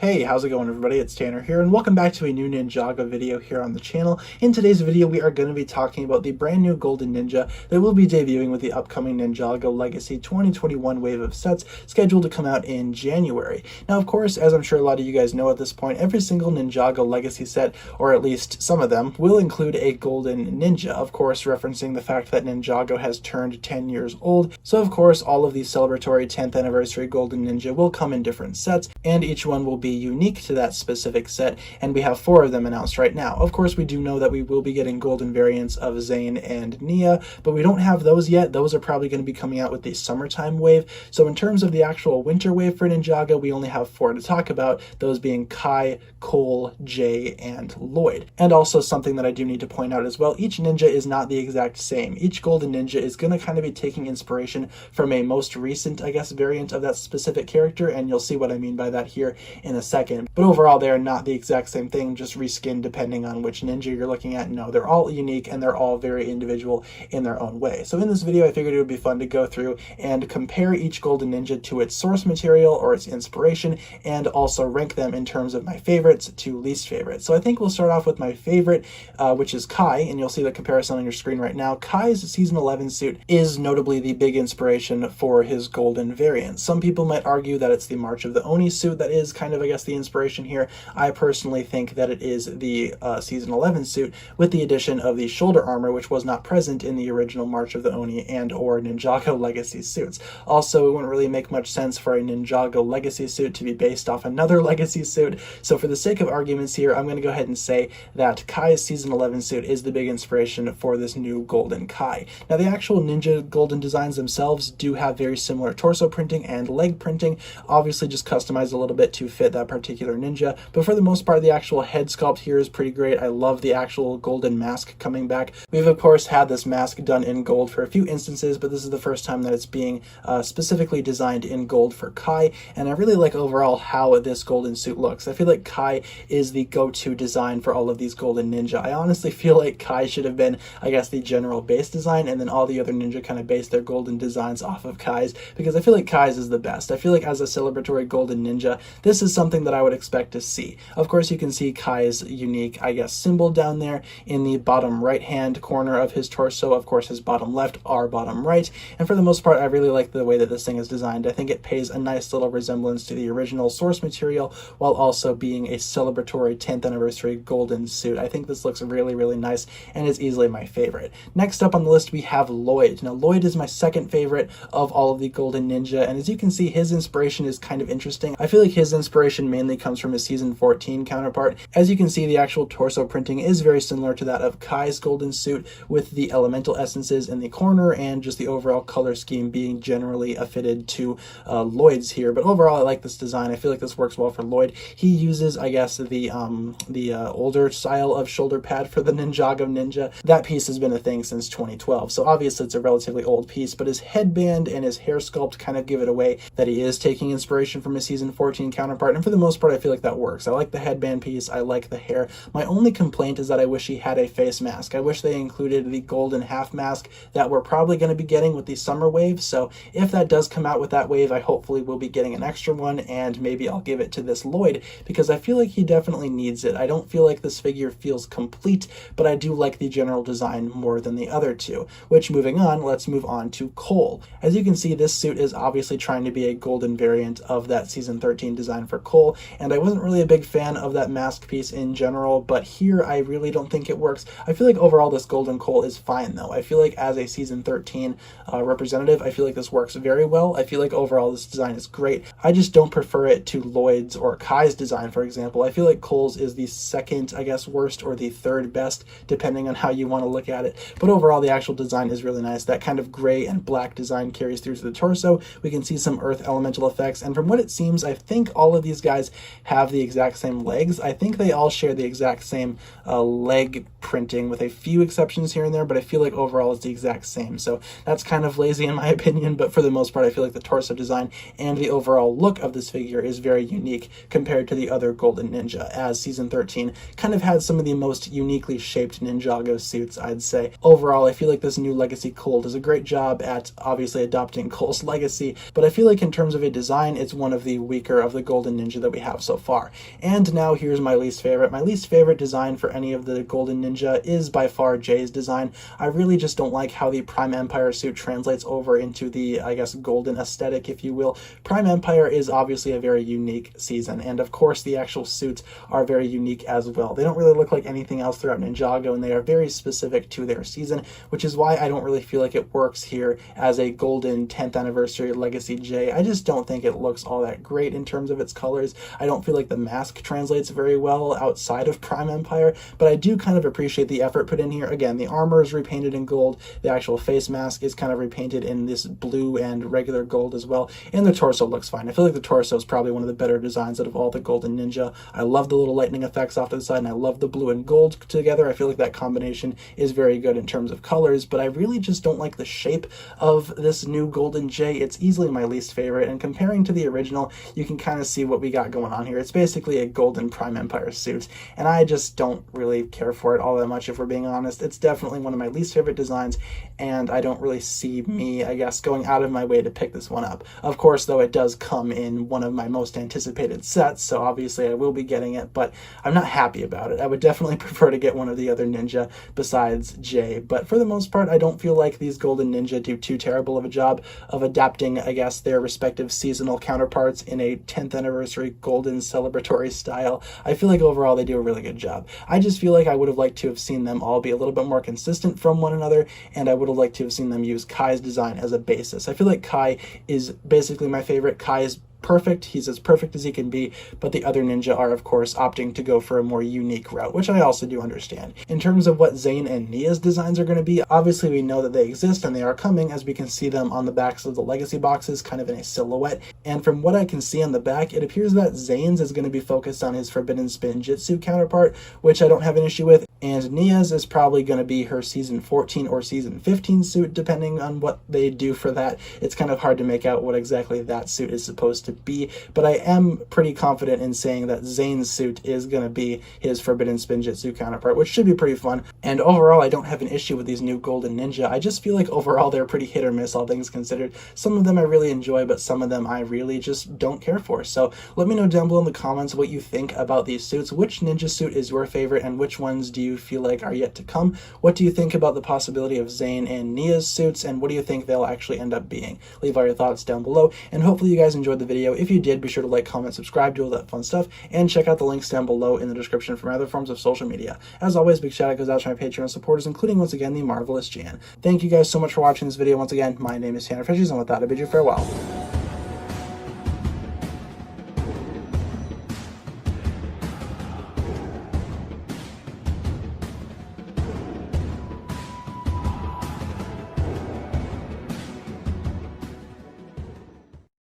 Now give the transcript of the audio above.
Hey, how's it going everybody? It's Tanner here, and welcome back to a new Ninjago video here on the channel. In today's video, we are going to be talking about the brand new Golden Ninja that will be debuting with the upcoming Ninjago Legacy 2021 wave of sets scheduled to come out in January. Now, of course, as I'm sure a lot of you guys know at this point, every single Ninjago Legacy set, or at least some of them, will include a Golden Ninja, of course referencing the fact that Ninjago has turned 10 years old. So of course, all of these celebratory 10th anniversary Golden Ninja will come in different sets, and each one will be unique to that specific set, and we have 4 of them announced right now. Of course, we do know that we will be getting golden variants of Zane and Nia, but we don't have those yet. Those are probably going to be coming out with the summertime wave. So in terms of the actual winter wave for Ninjago, we only have 4 to talk about, those being Kai, Cole, Jay, and Lloyd. And also something that I do need to point out as well, each ninja is not the exact same. Each Golden Ninja is going to kind of be taking inspiration from a most recent, I guess, variant of that specific character, and you'll see what I mean by that here in a second. But overall, they are not the exact same thing, just reskinned depending on which ninja you're looking at. No, they're all unique and they're all very individual in their own way. So in this video, I figured it would be fun to go through and compare each Golden Ninja to its source material or its inspiration, and also rank them in terms of my favorites to least favorites. So I think we'll start off with my favorite, which is Kai, and you'll see the comparison on your screen right now. Kai's Season 11 suit is notably the big inspiration for his golden variant. Some people might argue that it's the March of the Oni suit that is kind of, I guess, the inspiration here. I personally think that it is the Season 11 suit with the addition of the shoulder armor, which was not present in the original March of the Oni and or Ninjago Legacy suits. Also, it wouldn't really make much sense for a Ninjago Legacy suit to be based off another Legacy suit, so for the sake of arguments here, I'm going to go ahead and say that Kai's Season 11 suit is the big inspiration for this new Golden Kai. Now, the actual Ninja Golden designs themselves do have very similar torso printing and leg printing, obviously just customized a little bit to fit that particular ninja, but for the most part, the actual head sculpt here is pretty great. I love the actual golden mask coming back. We've of course had this mask done in gold for a few instances, but this is the first time that it's being specifically designed in gold for Kai, and I really like overall how this golden suit looks. I feel like Kai is the go-to design for all of these Golden Ninja. I honestly feel like Kai should have been, I guess, the general base design, and then all the other ninja kind of base their golden designs off of Kai's, because I feel like Kai's is the best. I feel like as a celebratory Golden Ninja, this is something that I would expect to see. Of course, you can see Kai's unique, I guess, symbol down there in the bottom right-hand corner of his torso. Of course, his bottom left, our bottom right, and for the most part, I really like the way that this thing is designed. I think it pays a nice little resemblance to the original source material, while also being a celebratory 10th anniversary golden suit. I think this looks really, really nice and is easily my favorite. Next up on the list, we have Lloyd. Now, Lloyd is my second favorite of all of the Golden Ninja, and as you can see, his inspiration is kind of interesting. I feel like his inspiration mainly comes from his Season 14 counterpart. As you can see, the actual torso printing is very similar to that of Kai's golden suit, with the elemental essences in the corner and just the overall color scheme being generally fitted to Lloyd's here. But overall, I like this design. I feel like this works well for Lloyd. He uses, I guess, the older style of shoulder pad for the Ninjago Ninja. That piece has been a thing since 2012, so obviously it's a relatively old piece, but his headband and his hair sculpt kind of give it away that he is taking inspiration from his Season 14 counterpart, and for the most part, I feel like that works. I like the headband piece, I like the hair. My only complaint is that I wish he had a face mask. I wish they included the golden half mask that we're probably going to be getting with the summer wave, so if that does come out with that wave, I hopefully will be getting an extra one, and maybe I'll give it to this Lloyd, because I feel like he definitely needs it. I don't feel like this figure feels complete, but I do like the general design more than the other two, which, moving on, let's move on to Cole. As you can see, this suit is obviously trying to be a golden variant of that Season 13 design for Cole, and I wasn't really a big fan of that mask piece in general, but here I really don't think it works. I feel like overall this golden Cole is fine though. I feel like as a Season 13 representative, I feel like this works very well. I feel like overall this design is great. I just don't prefer it to Lloyd's or Kai's design, for example. I feel like Cole's is the second, I guess, worst or the third best, depending on how you want to look at it. But overall, the actual design is really nice. That kind of gray and black design carries through to the torso. We can see some earth elemental effects, and from what it seems, I think all of these guys have the exact same legs. I think they all share the exact same leg printing, with a few exceptions here and there, but I feel like overall it's the exact same. So that's kind of lazy in my opinion, but for the most part, I feel like the torso design and the overall look of this figure is very unique compared to the other Golden Ninja, as Season 13 kind of had some of the most uniquely shaped Ninjago suits, I'd say. Overall, I feel like this new Legacy Cole does a great job at obviously adopting Cole's legacy, but I feel like in terms of a design, it's one of the weaker of the Golden Ninja that we have so far. And now here's my least favorite. My least favorite design for any of the Golden Ninja is by far Jay's design. I really just don't like how the Prime Empire suit translates over into the, I guess, golden aesthetic, if you will. Prime Empire is obviously a very unique season, and of course the actual suits are very unique as well. They don't really look like anything else throughout Ninjago, and they are very specific to their season, which is why I don't really feel like it works here as a golden 10th anniversary Legacy J. I just don't think it looks all that great in terms of its colors. I don't feel like the mask translates very well outside of Prime Empire, but I do kind of appreciate the effort put in here. Again, the armor is repainted in gold, the actual face mask is kind of repainted in this blue and regular gold as well, and the torso looks fine. I feel like the torso is probably one of the better designs out of all the Golden Ninja. I love the little lightning effects off to the side, and I love the blue and gold together. I feel like that combination is very good in terms of colors, but I really just don't like the shape of this new Golden J. It's easily my least favorite, and comparing to the original, you can kind of see what we got going on here. It's basically a golden Prime Empire suit, and I just don't really care for it all that much, if we're being honest. It's definitely one of my least favorite designs, and I don't really see me, I guess, going out of my way to pick this one up. Of course, though, it does come in one of my most anticipated sets, so obviously I will be getting it, but I'm not happy about it. I would definitely prefer to get one of the other Ninja besides Jay, but for the most part, I don't feel like these Golden Ninja do too terrible of a job of adapting, I guess, their respective seasonal counterparts in a 10th anniversary golden celebratory style. I feel like overall they do a really good job. I just feel like I would have liked to have seen them all be a little bit more consistent from one another, and I would have liked to have seen them use Kai's design as a basis. I feel like Kai is basically my favorite. Kai is perfect. He's as perfect as he can be, but the other ninja are, of course, opting to go for a more unique route, which I also do understand. In terms of what Zane and Nia's designs are going to be, obviously we know that they exist and they are coming, as we can see them on the backs of the legacy boxes, kind of in a silhouette. And from what I can see on the back, it appears that Zane's is going to be focused on his Forbidden Spin Jitsu counterpart, which I don't have an issue with, and Nia's is probably going to be her season 14 or season 15 suit, depending on what they do for that. It's kind of hard to make out what exactly that suit is supposed to be, but I am pretty confident in saying that Zane's suit is going to be his Forbidden Spin Jitsu counterpart, which should be pretty fun. And overall, I don't have an issue with these new Golden Ninja. I just feel like overall they're pretty hit or miss, all things considered. Some of them I really enjoy, but some of them I really just don't care for. So let me know down below in the comments what you think about these suits. Which ninja suit is your favorite, and which ones do you feel like are yet to come? What do you think about the possibility of Zane and Nia's suits, and what do you think they'll actually end up being? Leave all your thoughts down below, and hopefully you guys enjoyed the video. If you did, be sure to like, comment, subscribe, do all that fun stuff, and check out the links down below in the description for my other forms of social media. As always, big shout out goes out to my Patreon supporters, including once again the marvelous Jan. Thank you guys so much for watching this video. Once again, my name is TannerFishies, and with that I bid you farewell.